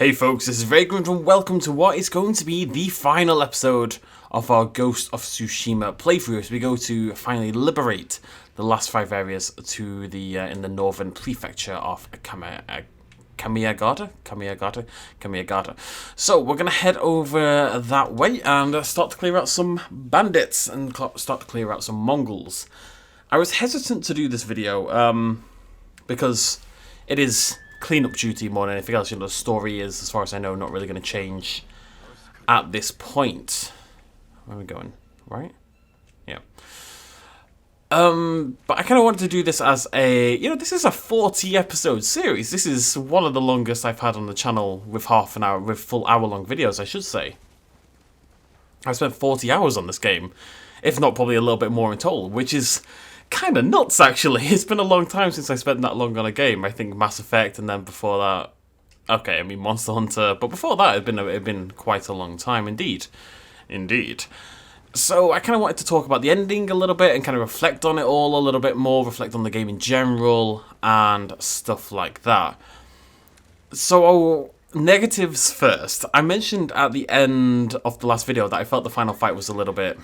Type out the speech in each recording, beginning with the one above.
Hey folks, this is Vagrant and welcome to what is going to be the final episode of our Ghost of Tsushima playthrough as we go to finally liberate the last 5 areas to the in the northern prefecture of Kamiyagata. So we're going to head over that way and start to clear out some bandits and start to clear out some Mongols. I was hesitant to do this video because it is cleanup duty more than anything else. You know, the story is, as far as I know, not really going to change at this point. Where are we going? Right? Yeah. But I kind of wanted to do this as a, this is a 40 episode series. This is one of the longest I've had on the channel with full hour long videos, I should say. I've spent 40 hours on this game, if not probably a little bit more in total, which is kind of nuts, actually. It's been a long time since I spent that long on a game. I think Mass Effect, and then before that, okay, I mean Monster Hunter, but before that, it'd been quite a long time indeed. So I kind of wanted to talk about the ending a little bit and kind of reflect on it all a little bit more, reflect on the game in general and stuff like that. So negatives first. I mentioned at the end of the last video that I felt the final fight was a little bit,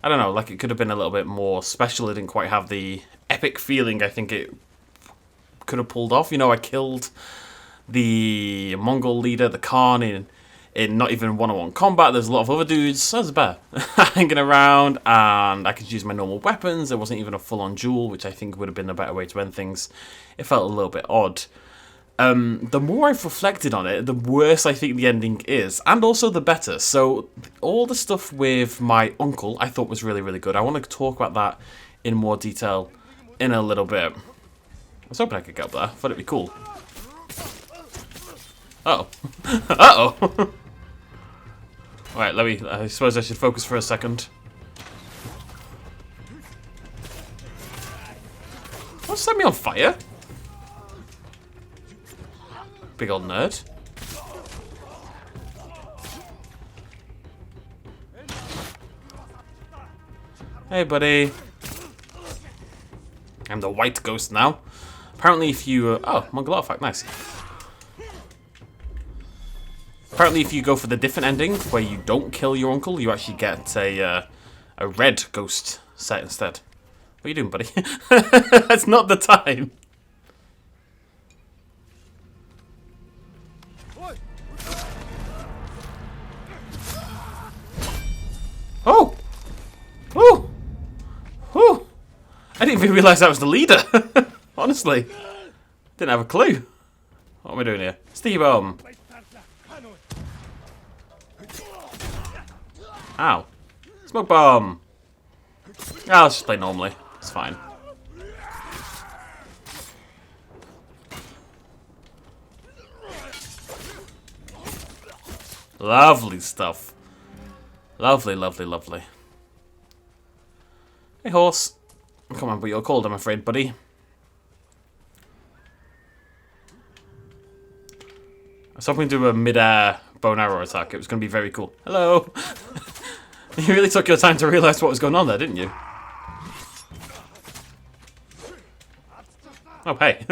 I don't know, like it could have been a little bit more special. It didn't quite have the epic feeling I think it could have pulled off. I killed the Mongol leader, the Khan, in not even one-on-one combat. There's a lot of other dudes, as a bear, hanging around, and I could use my normal weapons. There wasn't even a full-on duel, which I think would have been a better way to end things. It felt a little bit odd. The more I've reflected on it, the worse I think the ending is, and also the better. So all the stuff with my uncle I thought was really, really good. I want to talk about that in more detail in a little bit. I was hoping I could get up there. I thought it'd be cool. Uh-oh. Uh-oh. Alright, I suppose I should focus for a second. What, set me on fire? Big old nerd. Hey, buddy. I'm the white ghost now. Apparently if you... oh, Mongol artifact, nice. Apparently if you go for the different ending, where you don't kill your uncle, you actually get a red ghost set instead. What are you doing, buddy? That's not the time. Oh! Oh! Oh! I didn't even realise that was the leader. Honestly. Didn't have a clue. What am I doing here? Steve bomb. Ow. Smoke bomb. Ah, let's just play normally. It's fine. Lovely stuff. Lovely, lovely, lovely. Hey, horse. Come on, but you're cold, I'm afraid, buddy. I was hoping to do a mid-air bow and arrow attack. It was going to be very cool. Hello. You really took your time to realise what was going on there, didn't you? Oh, hey.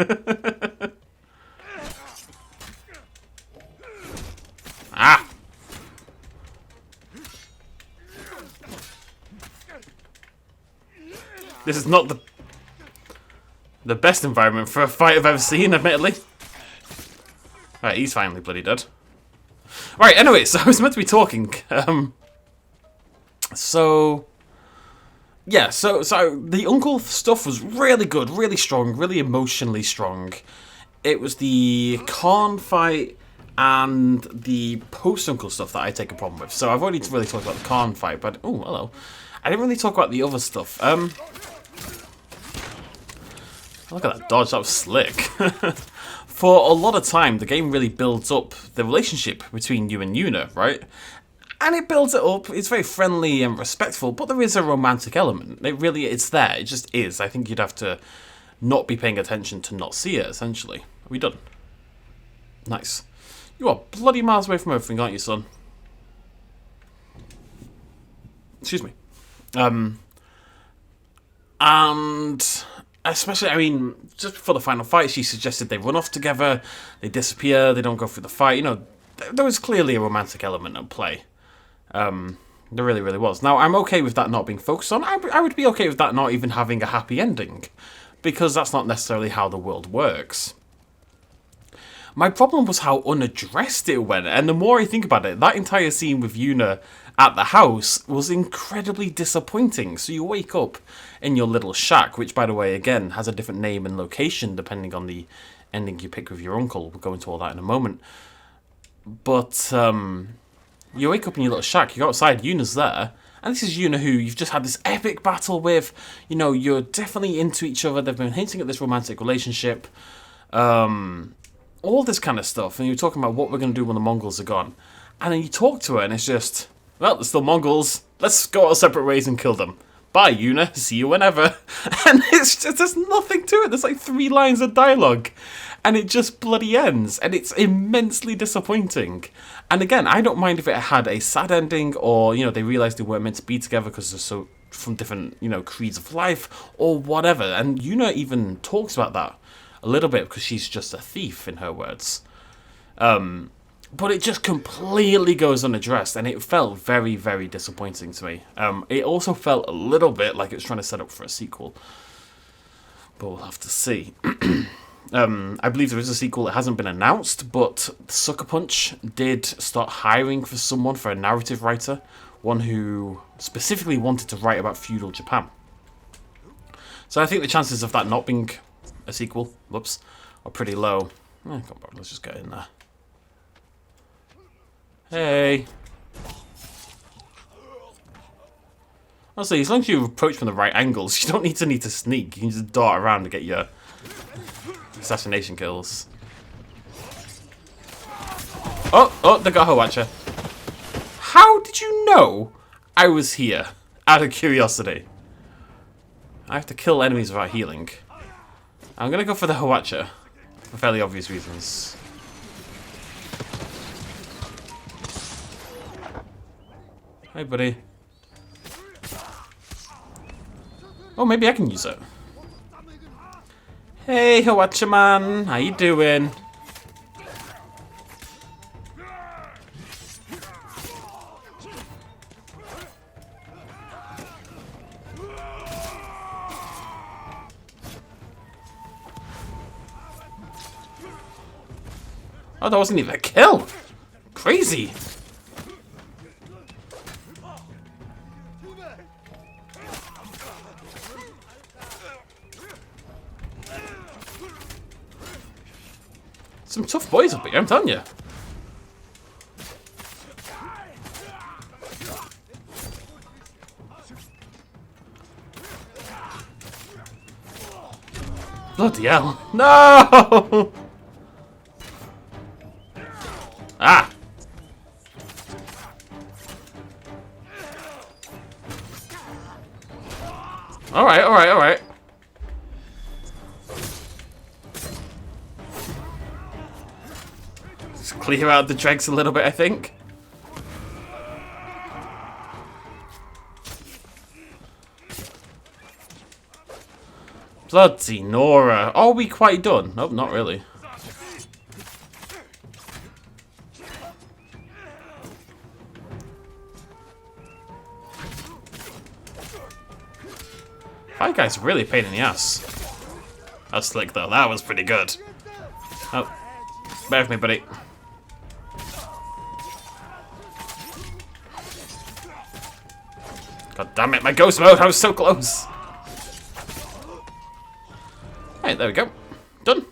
Ah! This is not the best environment for a fight I've ever seen, admittedly. Right, he's finally bloody dead. Right, anyway, so I was meant to be talking. So the uncle stuff was really good, really strong, really emotionally strong. It was the Khan fight and the post-uncle stuff that I take a problem with. So I've already really talked about the Khan fight, but... oh, hello. I didn't really talk about the other stuff. Look at that dodge, that was slick. For a lot of time, the game really builds up the relationship between you and Yuna, right? And it builds it up, it's very friendly and respectful, but there is a romantic element. It's there, it just is. I think you'd have to not be paying attention to not see it, essentially. Are we done? Nice. You are bloody miles away from everything, aren't you, son? Excuse me. And Especially, I mean, just before the final fight, she suggested they run off together, they disappear, they don't go through the fight. You know, there was clearly a romantic element at play. There really, really was. Now, I'm okay with that not being focused on. I would be okay with that not even having a happy ending, because that's not necessarily how the world works. My problem was how unaddressed it went, and the more I think about it, that entire scene with Yuna at the house was incredibly disappointing. So you wake up in your little shack, which, by the way, again, has a different name and location depending on the ending you pick with your uncle. We'll go into all that in a moment. But, you wake up in your little shack, you go outside, Yuna's there, and this is Yuna who you've just had this epic battle with. You know, you're definitely into each other, they've been hinting at this romantic relationship. All this kind of stuff, and you're talking about what we're going to do when the Mongols are gone. And then you talk to her, and it's just, well, they're still Mongols, let's go our separate ways and kill them. Bye, Yuna, see you whenever. And it's just, there's nothing to it, there's like 3 lines of dialogue. And it just bloody ends, and it's immensely disappointing. And again, I don't mind if it had a sad ending, or, you know, they realised they weren't meant to be together because they're so from different, you know, creeds of life, or whatever. And Yuna even talks about that a little bit, because she's just a thief, in her words. But it just completely goes unaddressed, and it felt very, very disappointing to me. It also felt a little bit like it was trying to set up for a sequel. But we'll have to see. I believe there is a sequel. It hasn't been announced, but Sucker Punch did start hiring for someone, for a narrative writer, one who specifically wanted to write about feudal Japan. So I think the chances of that not being a sequel, whoops, are pretty low. Come on, let's just get in there. Hey. Honestly, as long as you approach from the right angles, you don't need to sneak. You can just dart around to get your assassination kills. Oh, they got her watcher. How did you know I was here? Out of curiosity. I have to kill enemies without healing. I'm gonna go for the Hawatcha, for fairly obvious reasons. Hey, buddy. Oh, maybe I can use it. Hey, Hawatcha man, how you doing? Oh, that wasn't even a kill. Crazy. Some tough boys up here, I'm telling you. Bloody hell. No! Ah! Alright, alright, alright. Just clear out the dregs a little bit, I think. Bloody Nora. Are we quite done? Nope, not really. That guy's really a pain in the ass. That's slick though, that was pretty good. Oh, bear with me, buddy. God damn it, my ghost mode, I was so close. Hey, there we go. Done.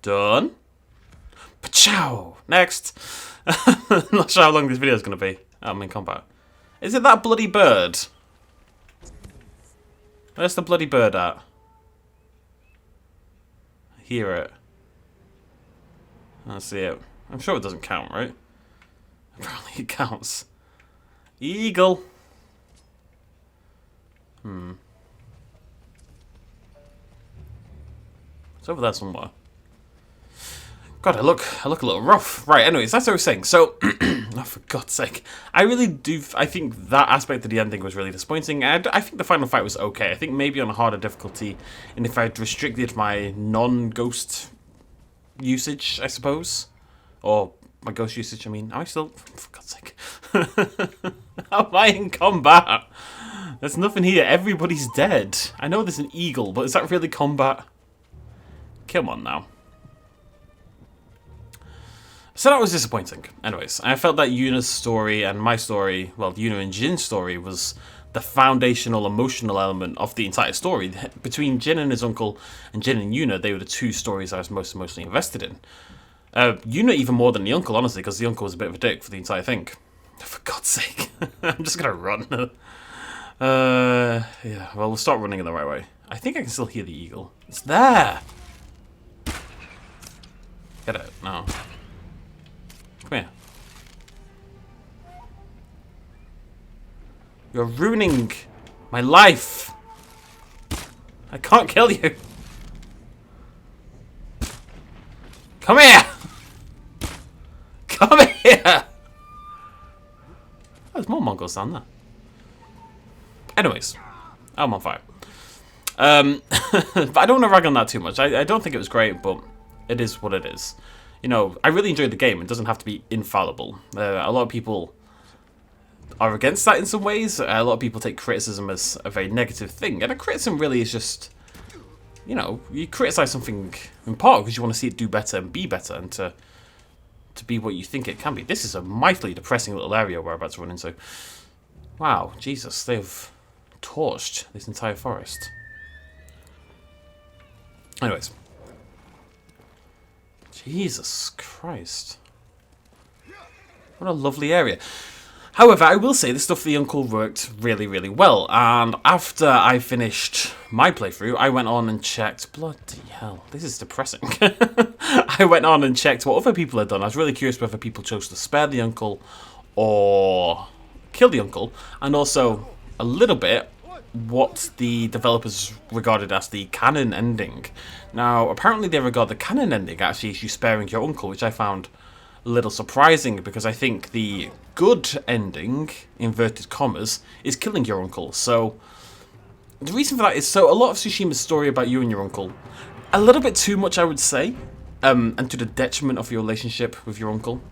Done. Pachow! Next. Not sure how long this video is going to be. I'm in combat. Is it that bloody bird? Where's the bloody bird at? I hear it. I see it. I'm sure it doesn't count, right? Apparently it counts. Eagle. It's over there somewhere. God, I look a little rough. Right, anyways, that's what I was saying. So, oh, for God's sake. I really do, I think that aspect of the ending was really disappointing. And I think the final fight was okay. I think maybe on a harder difficulty, and if I'd restricted my non-ghost usage, I suppose. Or my ghost usage, I mean. Am I still, for God's sake. How am I in combat? There's nothing here. Everybody's dead. I know there's an eagle, but is that really combat? Come on now. So that was disappointing. Anyways, I felt that Yuna's story and my story, well, Yuna and Jin's story, was the foundational emotional element of the entire story. Between Jin and his uncle and Jin and Yuna, they were the two stories I was most emotionally invested in. Yuna even more than the uncle, honestly, because the uncle was a bit of a dick for the entire thing. For God's sake. I'm just going to run. Yeah, well, we'll start running in the right way. I think I can still hear the eagle. It's there! Get out. No. Come here. You're ruining my life. I can't kill you. Come here. Come here. Oh, there's more Mongols down there. Anyways, I'm on fire. But I don't want to rag on that too much. I don't think it was great, but it is what it is. You know, I really enjoyed the game. It doesn't have to be infallible. A lot of people are against that in some ways. A lot of people take criticism as a very negative thing. And a criticism really is just, you know, you criticize something in part because you want to see it do better and be better and to be what you think it can be. This is a mightily depressing little area we're about to run into. Wow, Jesus, they've torched this entire forest. Anyways. Jesus Christ. What a lovely area. However, I will say the stuff the uncle worked really, really well. And after I finished my playthrough, I went on and checked... Bloody hell, this is depressing. I went on and checked what other people had done. I was really curious whether people chose to spare the uncle or kill the uncle. And also, a little bit, what the developers regarded as the canon ending. Now, apparently they regard the canon ending actually as you sparing your uncle, which I found a little surprising because I think the good ending, inverted commas, is killing your uncle. So, the reason for that is, so a lot of Tsushima's story about you and your uncle, a little bit too much I would say, and to the detriment of your relationship with your uncle,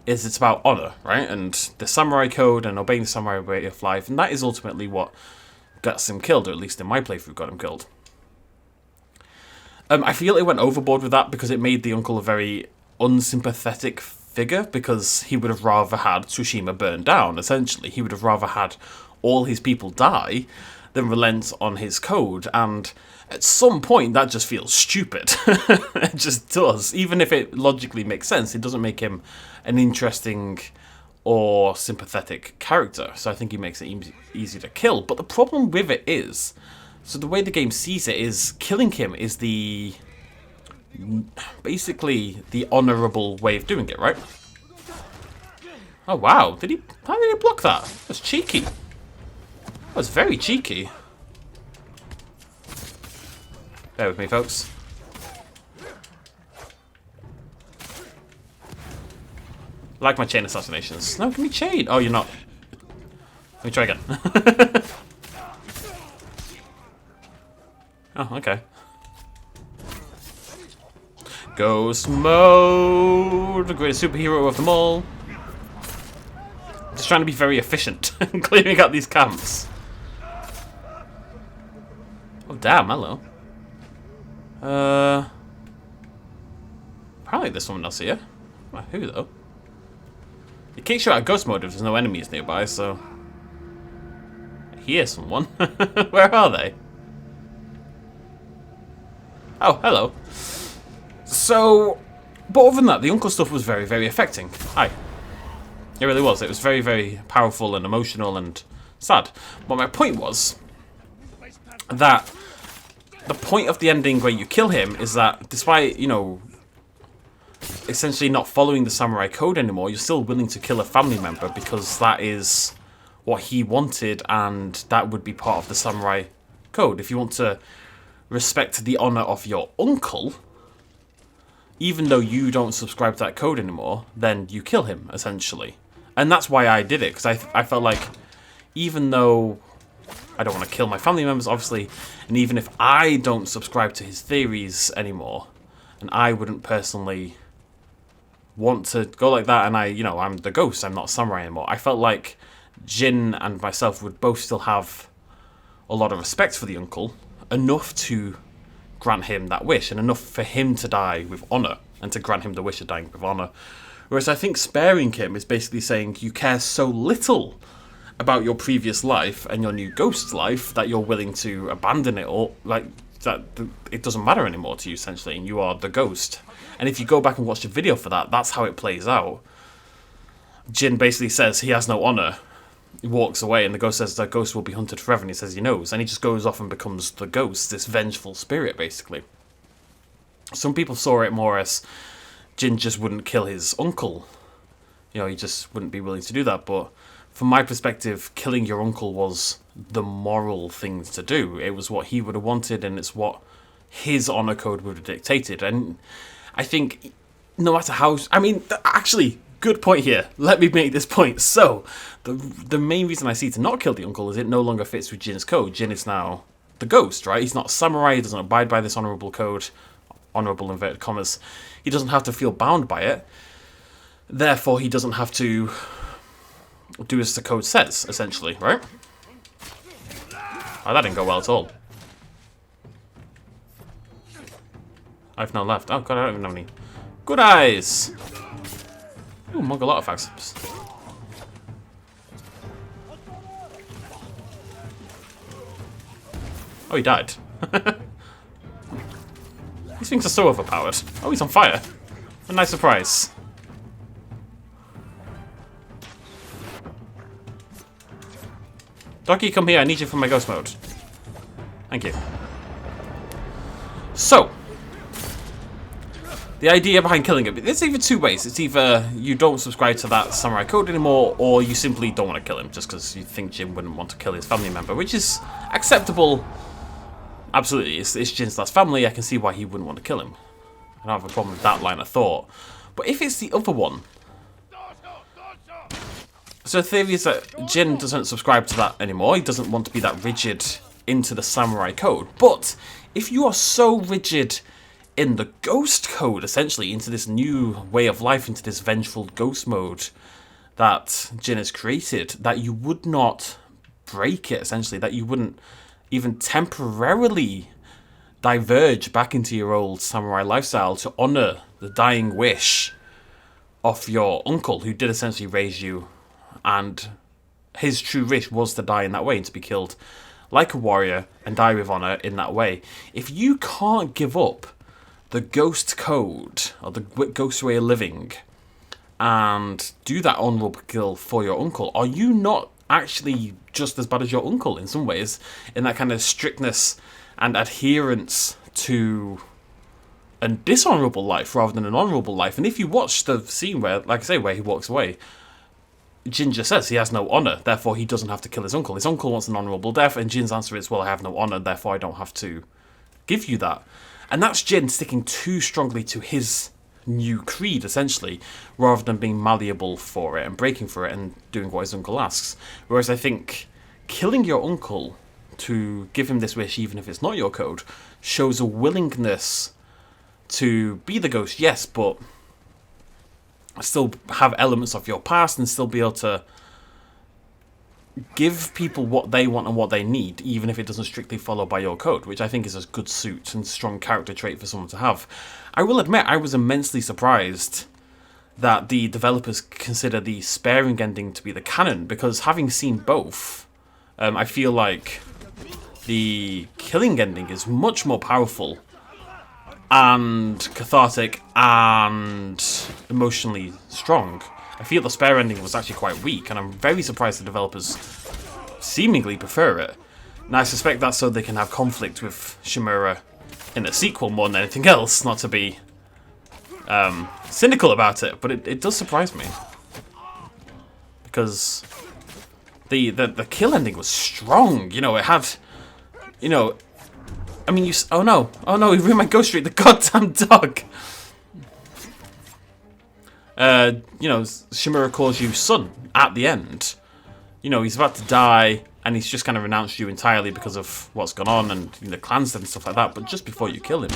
is it's about honor, right? And the samurai code and obeying the samurai way of life, and that is ultimately what gets him killed, or at least in my playthrough got him killed. I feel it went overboard with that because it made the uncle a very unsympathetic figure because he would have rather had Tsushima burned down, essentially. He would have rather had all his people die than relent on his code, and at some point that just feels stupid. It just does. Even if it logically makes sense, it doesn't make him an interesting or sympathetic character, so I think he makes it easy to kill. But the problem with it is, so the way the game sees it is, killing him is the, basically, the honourable way of doing it, right? Oh wow, how did he block that? That was cheeky. That was very cheeky. Bear with me, folks. I like my chain assassinations. No, give me chain. Oh, you're not. Let me try again. Oh, okay. Ghost mode. The greatest superhero of them all. Just trying to be very efficient and clearing out these camps. Oh, damn. Hello. Apparently there's someone else here. Well, who, though? It kicks you out of ghost mode if there's no enemies nearby, so... I hear someone. Where are they? Oh, hello. So... But other than that, the uncle stuff was very, very affecting. Hi. It really was. It was very, very powerful and emotional and sad. But my point was that the point of the ending where you kill him is that despite, you know, essentially not following the samurai code anymore, you're still willing to kill a family member because that is what he wanted and that would be part of the samurai code. If you want to respect the honor of your uncle, even though you don't subscribe to that code anymore, then you kill him, essentially. And that's why I did it, because I felt like, even though I don't want to kill my family members, obviously, and even if I don't subscribe to his theories anymore, and I wouldn't personally want to go like that, and I'm the ghost, I'm not samurai anymore, I felt like Jin and myself would both still have a lot of respect for the uncle, enough to grant him that wish, and enough for him to die with honor, and to grant him the wish of dying with honor. Whereas I think sparing him is basically saying you care so little about your previous life and your new ghost life that you're willing to abandon it all, like that it doesn't matter anymore to you, essentially, and you are the ghost. And if you go back and watch the video for that, that's how it plays out. Jin basically says he has no honor. He walks away, and the ghost says that ghost will be hunted forever, and he says he knows, and he just goes off and becomes the ghost, this vengeful spirit, basically. Some people saw it more as Jin just wouldn't kill his uncle. He just wouldn't be willing to do that, but from my perspective, killing your uncle was the moral thing to do. It was what he would have wanted, and it's what his honor code would have dictated. And I think no matter how... actually, good point here. Let me make this point. So, the main reason I see to not kill the uncle is it no longer fits with Jin's code. Jin is now the ghost, right? He's not a samurai. He doesn't abide by this honorable code. Honorable inverted commas. He doesn't have to feel bound by it. Therefore, he doesn't have to do as the code says, essentially, right? Oh, that didn't go well at all. I've no left. Oh god, I don't even have any. Good eyes! Ooh, Mongol artifacts. Oh, he died. These things are so overpowered. Oh, he's on fire. A nice surprise. Donkey, come here. I need you for my ghost mode. Thank you. So, the idea behind killing it, there's either two ways. It's either you don't subscribe to that samurai code anymore, or you simply don't want to kill him just because you think Jin wouldn't want to kill his family member, which is acceptable. Absolutely, it's Jin's last family. I can see why he wouldn't want to kill him. I don't have a problem with that line of thought. But if it's the other one... So the theory is that Jin doesn't subscribe to that anymore. He doesn't want to be that rigid into the samurai code. But if you are so rigid in the ghost code, essentially, into this new way of life, into this vengeful ghost mode that Jin has created, that you would not break it, essentially, that you wouldn't even temporarily diverge back into your old samurai lifestyle to honor the dying wish of your uncle, who did essentially raise you, and his true wish was to die in that way and to be killed like a warrior and die with honor in that way. If you can't give up the ghost code or the ghost way of living and do that honorable kill for your uncle, are you not actually just as bad as your uncle in some ways, in that kind of strictness and adherence to a dishonorable life rather than an honorable life? And if you watch the scene where, like I say, where he walks away, Jin just says he has no honor, therefore he doesn't have to kill his uncle. His uncle wants an honorable death, and Jin's answer is, well, I have no honor, therefore I don't have to give you that. And that's Jin sticking too strongly to his new creed, essentially, rather than being malleable for it and breaking for it and doing what his uncle asks. Whereas I think killing your uncle to give him this wish, even if it's not your code, shows a willingness to be the ghost, yes, but still have elements of your past and still be able to give people what they want and what they need, even if it doesn't strictly follow by your code, which I think is a good suit and strong character trait for someone to have. I will admit, I was immensely surprised that the developers consider the sparing ending to be the canon, because having seen both, I feel like the killing ending is much more powerful and cathartic and emotionally strong. I feel the spare ending was actually quite weak, and I'm very surprised the developers seemingly prefer it. And I suspect that's so they can have conflict with Shimura in a sequel more than anything else, not to be cynical about it, but it does surprise me. Because the kill ending was strong, you know, it had, you know, I mean, oh no, he ruined my ghost streak, the goddamn dog! You know, Shimura calls you son at the end. You know, he's about to die, and he's just kind of renounced you entirely because of what's gone on and the clan's and stuff like that. But just before you kill him,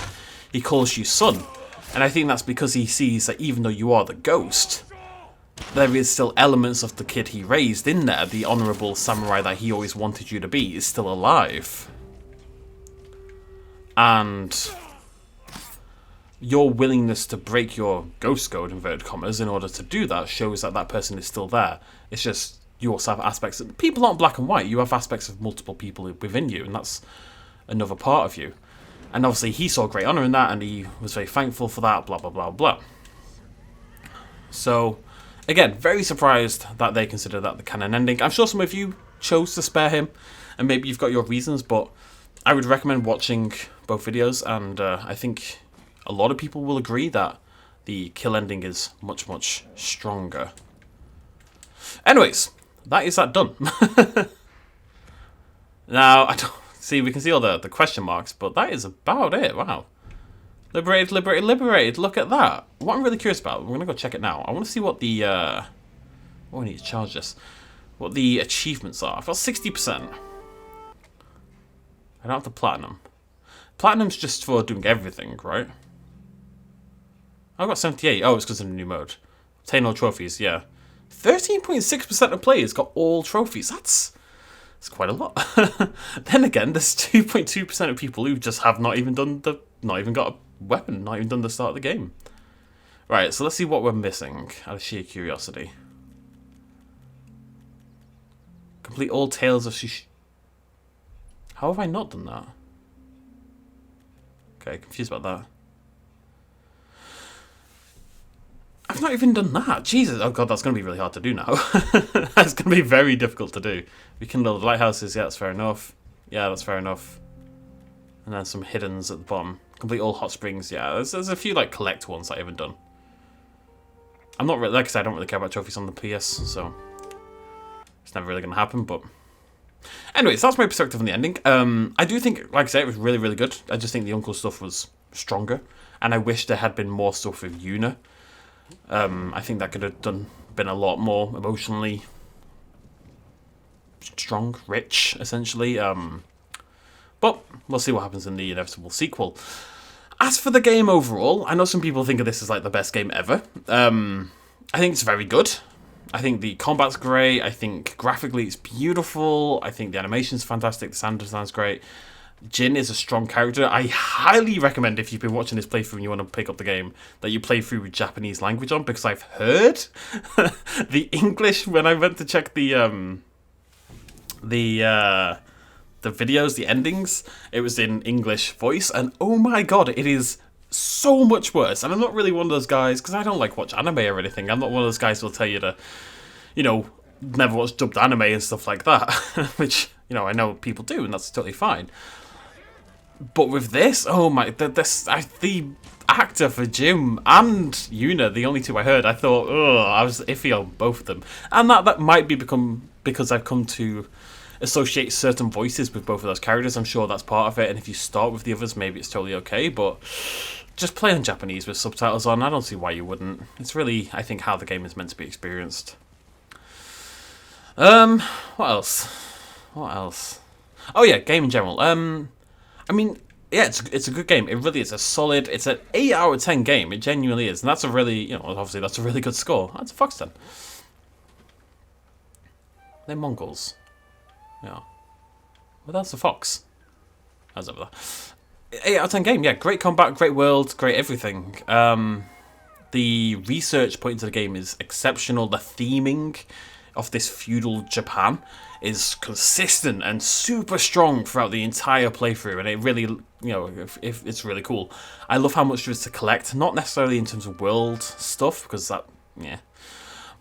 he calls you son. And I think that's because he sees that even though you are the ghost, there is still elements of the kid he raised in there. The honourable samurai that he always wanted you to be is still alive. And your willingness to break your ghost code, inverted commas, in order to do that shows that that person is still there. It's just you also have aspects of... People aren't black and white. You have aspects of multiple people within you, and that's another part of you. And obviously he saw great honour in that, and he was very thankful for that, blah, blah, blah, blah. So, again, very surprised that they consider that the canon ending. I'm sure some of you chose to spare him, and maybe you've got your reasons, but I would recommend watching both videos, and I think a lot of people will agree that the kill ending is much, much stronger. Anyways, that is that done. Now, I don't see, we can see all the question marks, but that is about it. Wow. Liberated, liberated, liberated. Look at that. What I'm really curious about, we're going to go check it now. I want to see what the, oh, I need to charge this. What the achievements are. I've got 60%. I don't have the platinum. Platinum's just for doing everything, right? I've got 78. Oh, it's because of the new mode. Obtain all trophies, yeah. 13.6% of players got all trophies. That's quite a lot. Then again, there's 2.2% of people who just have not even got a weapon, not even done the start of the game. Right, so let's see what we're missing out of sheer curiosity. Complete all tales of Tsushima. How have I not done that? Okay, confused about that. I've not even done that. Jesus. Oh god, that's going to be really hard to do now. That's going to be very difficult to do. Rekindle the lighthouses. Yeah, that's fair enough. Yeah, that's fair enough. And then some hiddens at the bottom. Complete all hot springs. Yeah, there's a few like collect ones that I haven't done. I'm not really, like I said, I don't really care about trophies on the PS, so it's never really going to happen, but... Anyways, that's my perspective on the ending. I do think, like I said, it was really, really good. I just think the uncle stuff was stronger, and I wish there had been more stuff with Yuna. I think that could have been a lot more emotionally strong, rich, essentially. But we'll see what happens in the inevitable sequel. As for the game overall, I know some people think of this as like the best game ever. I think it's very good. I think the combat's great. I think graphically it's beautiful. I think the animation's fantastic. The sound design's great. Jin is a strong character. I highly recommend, if you've been watching this playthrough and you want to pick up the game, that you play through with Japanese language on, because I've heard the English when I went to check the videos, the endings, it was in English voice, and oh my god, it is so much worse. And I'm not really one of those guys, because I don't like watch anime or anything. I'm not one of those guys who'll tell you to, you know, never watch dubbed anime and stuff like that, which, you know, I know people do, and that's totally fine. But with this, oh my, the actor for Jim and Yuna, the only two I heard, I thought, oh, I was iffy on both of them. And that might be because I've come to associate certain voices with both of those characters. I'm sure that's part of it, and if you start with the others, maybe it's totally okay, but just play on Japanese with subtitles on. I don't see why you wouldn't. It's really, I think, how the game is meant to be experienced. What else? What else? Oh yeah, game in general. I mean, yeah, it's a good game. It really is a solid. It's an 8 out of 10 game. It genuinely is, and that's a really, you know, obviously that's a really good score. That's a Fox 10. They're Mongols. Yeah. Well, that's a fox. How's over there? 8 out of 10 game. Yeah, great combat, great world, great everything. The research put into the game is exceptional. The theming of this feudal Japan is consistent and super strong throughout the entire playthrough, and it really, you know, if it's really cool. I love how much there is to collect, not necessarily in terms of world stuff, because that, yeah,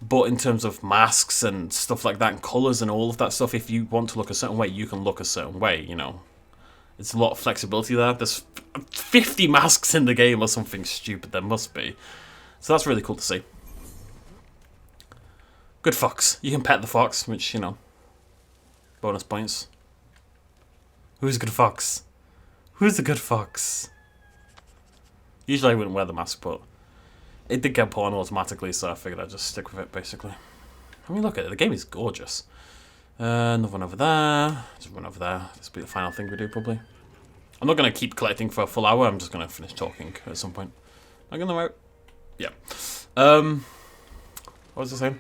but in terms of masks and stuff like that, and colours and all of that stuff. If you want to look a certain way, you can look a certain way, you know. It's a lot of flexibility there. There's 50 masks in the game or something stupid, there must be. So that's really cool to see. Good fox. You can pet the fox, which, you know, bonus points. Who's a good fox? Who's a good fox? Usually I wouldn't wear the mask, but it did get put on automatically, so I figured I'd just stick with it, basically. I mean, look at it. The game is gorgeous. Another one over there. Just run over there. This will be the final thing we do, probably. I'm not going to keep collecting for a full hour. I'm just going to finish talking at some point. Am I going to out? Yeah. What was I saying?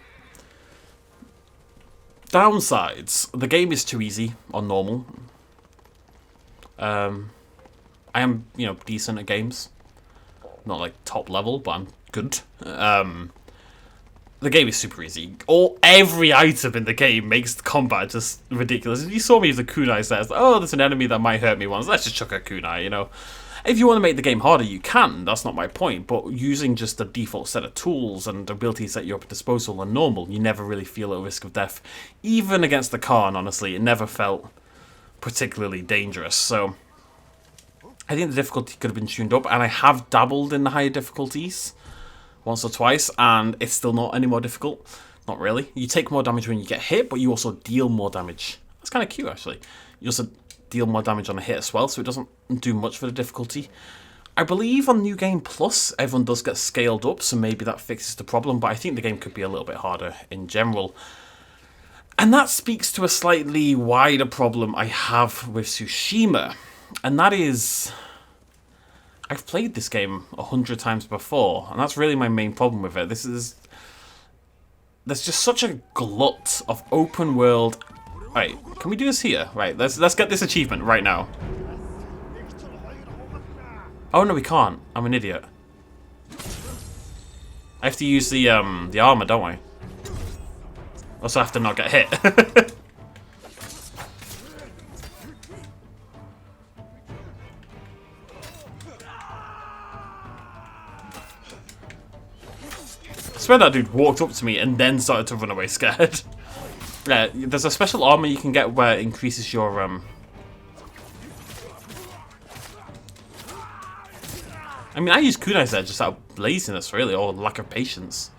Downsides. The game is too easy on normal. I am, you know, decent at games. Not like top level, but I'm good. The game is super easy. Every item in the game makes the combat just ridiculous. You saw me as a kunai says, oh, there's an enemy that might hurt me once. Let's just chuck a kunai, you know. If you want to make the game harder, you can. That's not my point. But using just the default set of tools and abilities at your disposal are normal. You never really feel at risk of death. Even against the Khan, honestly, it never felt particularly dangerous. So I think the difficulty could have been tuned up. And I have dabbled in the higher difficulties once or twice, and it's still not any more difficult. Not really. You take more damage when you get hit, but you also deal more damage. That's kind of cute, actually. You also deal more damage on a hit as well, so it doesn't do much for the difficulty. I believe on New Game Plus, everyone does get scaled up, so maybe that fixes the problem, but I think the game could be a little bit harder in general. And that speaks to a slightly wider problem I have with Tsushima, and that is, I've played this game 100 times before, and that's really my main problem with it. There's just such a glut of open world. Right, can we do this here? Right, let's get this achievement right now. Oh no, we can't. I'm an idiot. I have to use the armor, don't I? Also have to not get hit. I swear that dude walked up to me and then started to run away scared. Yeah, there's a special armor you can get where it increases your I mean, I use kunais there just out of laziness, really, or lack of patience.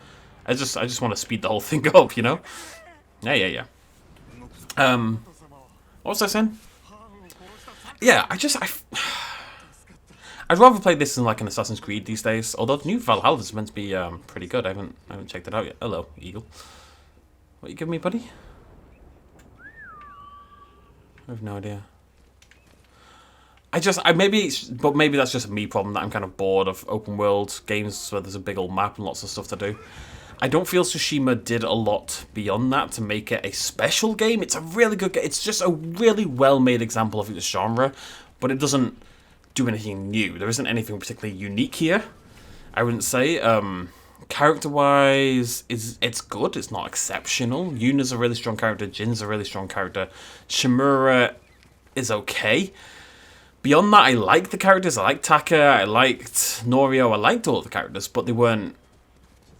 I just want to speed the whole thing up, you know? Yeah. What was I saying? Yeah, I'd rather play this than like an Assassin's Creed these days. Although the new Valhalla is meant to be pretty good. I haven't checked it out yet. Hello, Eagle. What you giving me, buddy? I have no idea. Maybe that's just a me problem that I'm kind of bored of open world games where there's a big old map and lots of stuff to do. I don't feel Tsushima did a lot beyond that to make it a special game. It's a really good game. It's just a really well-made example of its genre, but it doesn't do anything new. There isn't anything particularly unique here, I wouldn't say. Character-wise, it's good. It's not exceptional. Yuna's a really strong character. Jin's a really strong character. Shimura is okay. Beyond that, I like the characters. I liked Taka. I liked Norio. I liked all the characters, but they weren't,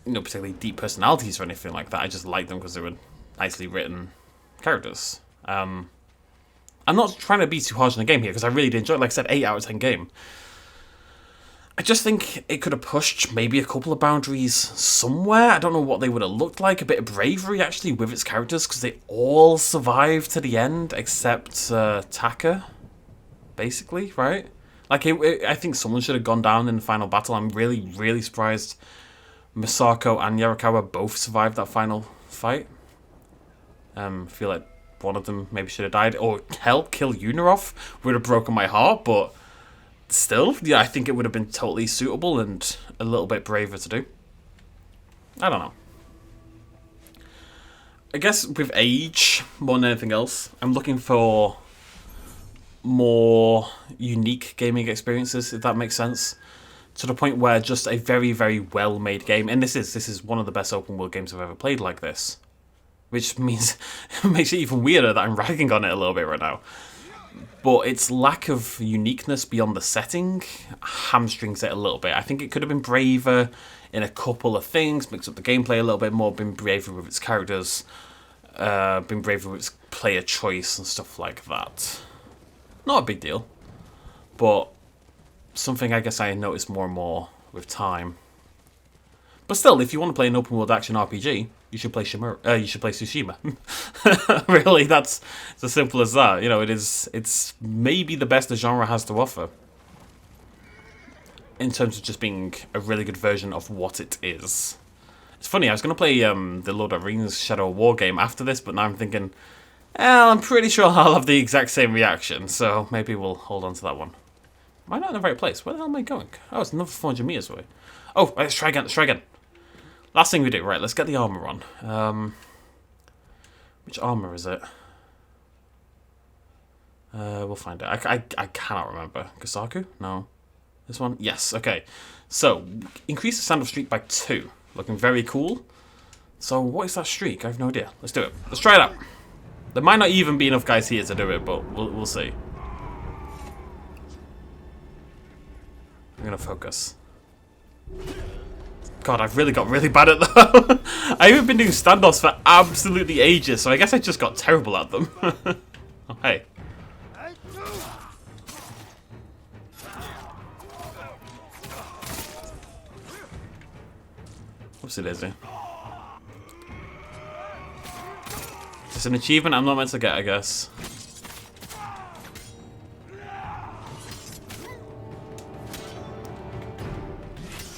you know, particularly deep personalities or anything like that. I just liked them because they were nicely written characters. I'm not trying to be too harsh on the game here because I really did enjoy it. Like I said, 8 out of 10 game. I just think it could have pushed maybe a couple of boundaries somewhere. I don't know what they would have looked like. A bit of bravery, actually, with its characters, because they all survived to the end, except Taka, basically, right? Like, I think someone should have gone down in the final battle. I'm really, really surprised Misako and Yarikawa both survived that final fight. I feel like one of them maybe should have died. Or, hell, kill Yuna off would have broken my heart, but still, yeah, I think it would have been totally suitable and a little bit braver to do. I don't know. I guess with age, more than anything else, I'm looking for more unique gaming experiences, if that makes sense. To the point where just a very, very well-made game, and this is one of the best open world games I've ever played like this. Which means, it makes it even weirder that I'm ragging on it a little bit right now. But its lack of uniqueness beyond the setting hamstrings it a little bit. I think it could have been braver in a couple of things, mixed up the gameplay a little bit more, been braver with its characters, been braver with its player choice and stuff like that. Not a big deal, but something I guess I notice more and more with time. But still, if you want to play an open world action RPG, you should play Tsushima. Really, it's as simple as that. You know, it's maybe the best the genre has to offer. in terms of just being a really good version of what it is. It's funny, I was going to play the Lord of the Rings Shadow War game after this, but now I'm thinking, well, I'm pretty sure I'll have the exact same reaction, so maybe we'll hold on to that one. Am I not in the right place? Where the hell am I going? Oh, it's another 400 meters away. Oh, right, let's try again. Last thing we do, right, let's get the armor on. Which armor is it? We'll find it. I cannot remember. Gasaku? No. This one? Yes, okay. So, increase the standoff streak by 2. Looking very cool. So, what is that streak? I have no idea. Let's do it. Let's try it out. There might not even be enough guys here to do it, but we'll see. I'm gonna focus. God, I've really got really bad at them. I haven't been doing standoffs for absolutely ages, so I guess I just got terrible at them. Oh, hey. Whoopsie daisy. It's an achievement I'm not meant to get, I guess.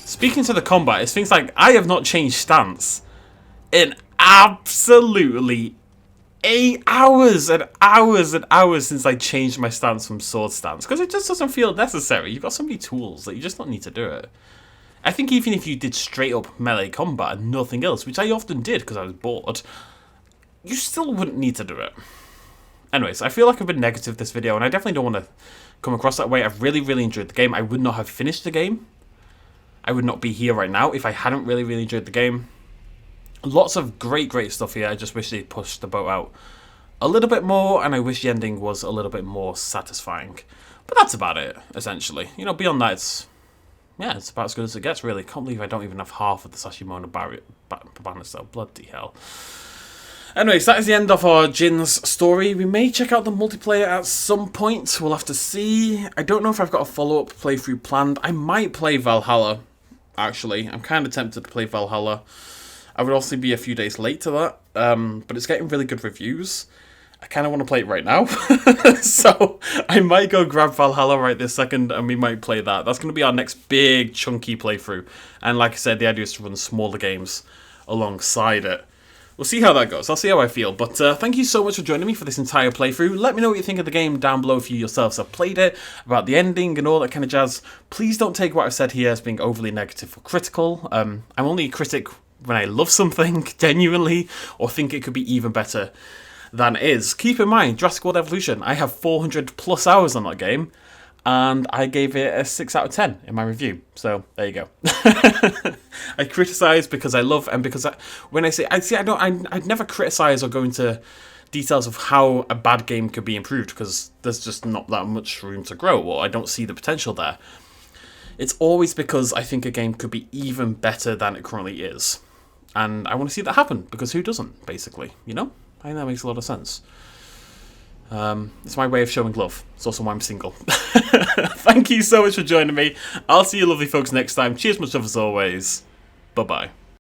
Speaking to the combat, it's things like I have not changed stance in absolutely 8 hours and hours and hours since I changed my stance from sword stance, because it just doesn't feel necessary. You've got so many tools that you just don't need to do it. I think even if you did straight up melee combat and nothing else, which I often did because I was bored, you still wouldn't need to do it. Anyways, I feel like I've been negative this video, and I definitely don't want to come across that way. I've really, really enjoyed the game. I would not have finished the game. I would not be here right now if I hadn't really, really enjoyed the game. Lots of great stuff here. I just wish they'd pushed the boat out a little bit more, and I wish the ending was a little bit more satisfying. But that's about it, essentially. You know, beyond that, it's about as good as it gets, really. Can't believe I don't even have half of the Tsushima banners, though. Bloody hell. Anyways, that is the end of our Jin's story. We may check out the multiplayer at some point. We'll have to see. I don't know if I've got a follow-up playthrough planned. I might play Valhalla, actually. I'm kind of tempted to play Valhalla. I would also be a few days late to that, but it's getting really good reviews. I kind of want to play it right now. So I might go grab Valhalla right this second, and we might play that. That's going to be our next big, chunky playthrough. And like I said, the idea is to run smaller games alongside it. We'll see how that goes. I'll see how I feel. But thank you so much for joining me for this entire playthrough. Let me know what you think of the game down below if you yourselves have played it, about the ending and all that kind of jazz. Please don't take what I've said here as being overly negative or critical. I'm only a critic when I love something, genuinely, or think it could be even better than it is. Keep in mind, Jurassic World Evolution, I have 400 plus hours on that game, and I gave it a 6 out of 10 in my review. So there you go. I criticise because I love, and because I'd never criticise or go into details of how a bad game could be improved, because there's just not that much room to grow, or I don't see the potential there. It's always because I think a game could be even better than it currently is, and I want to see that happen, because who doesn't, basically, you know? I think that makes a lot of sense. It's my way of showing love. It's also why I'm single. Thank you so much for joining me. I'll see you lovely folks next time. Cheers, much love as always. Bye-bye.